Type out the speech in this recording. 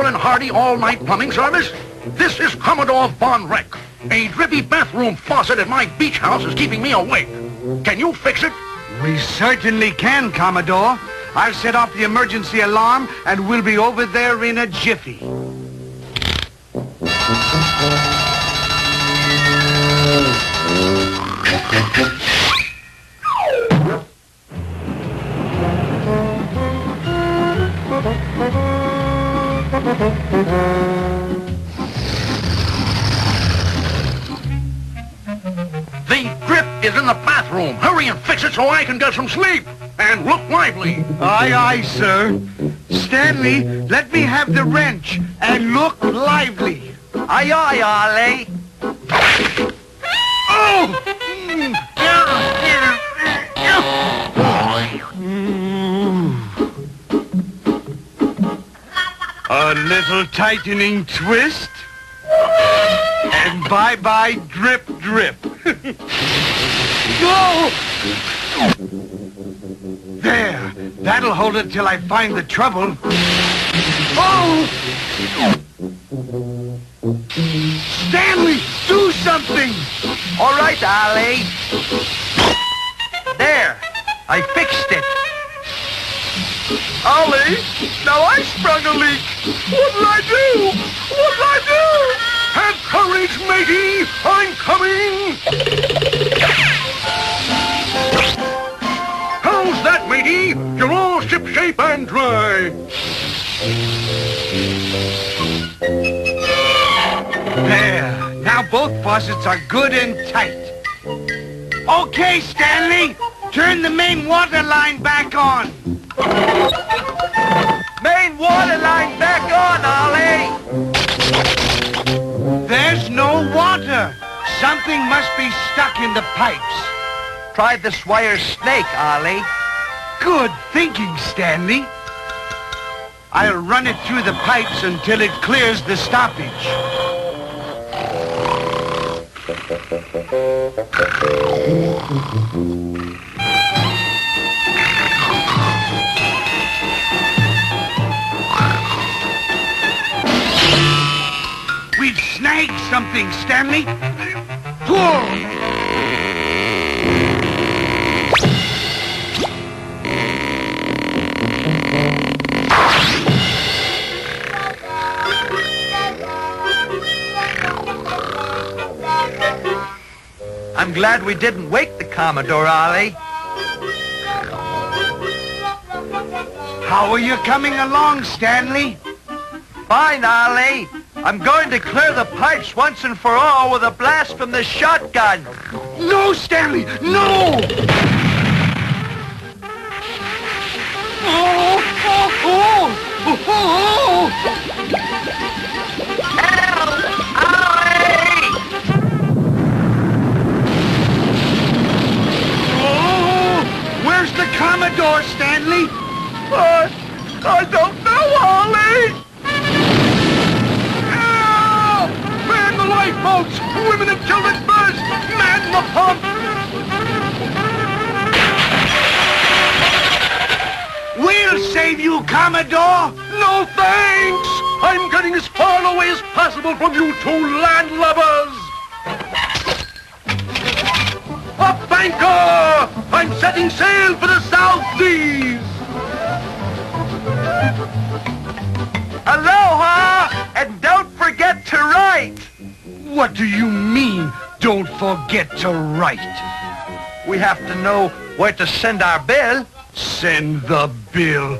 Laurel and Hardy all-night plumbing service? This is Commodore Von Wreck. A drippy bathroom faucet at my beach house is keeping me awake. Can you fix it? We certainly can, Commodore. I'll set off the emergency alarm, and we'll be over there in a jiffy. The drip is in the bathroom. Hurry and fix it so I can get some sleep. And look lively. Aye, aye, sir. Stanley, let me have the wrench and look lively. Aye, aye, Ollie. Oh! A little tightening twist. And bye-bye drip drip. Go! There. That'll hold it till I find the trouble. Oh! Stanley, do something! All right, Ollie. There. I fixed it. Ollie, now I sprung a leak. What'll I do? What'll I do? Have courage, matey. I'm coming. How's that, matey? You're all shipshape and dry. There. Now both faucets are good and tight. Okay, Stanley. Turn the main water line back on. Main water line back on, Ollie. There's no water. Something must be stuck in the pipes. Try this wire snake, Ollie. Good thinking, Stanley. I'll run it through the pipes until it clears the stoppage. We've snagged something, Stanley. Pull! I'm glad we didn't wake the Commodore, Ollie. How are you coming along, Stanley? Fine, Ollie. I'm going to clear the pipes once and for all with a blast from the shotgun. No, Stanley, no! Oh, oh, oh, oh, oh. Help! Ollie! Oh, where's the Commodore, Stanley? I don't know, Ollie! Man the lifeboats! Women and children first! Man the pump! We'll save you, Commodore! No thanks! I'm getting as far away as possible from you two landlubbers! Up anchor! I'm setting sail for the South Seas! Aloha! And don't forget to write! What do you mean, don't forget to write? We have to know where to send our bill. Send the bill.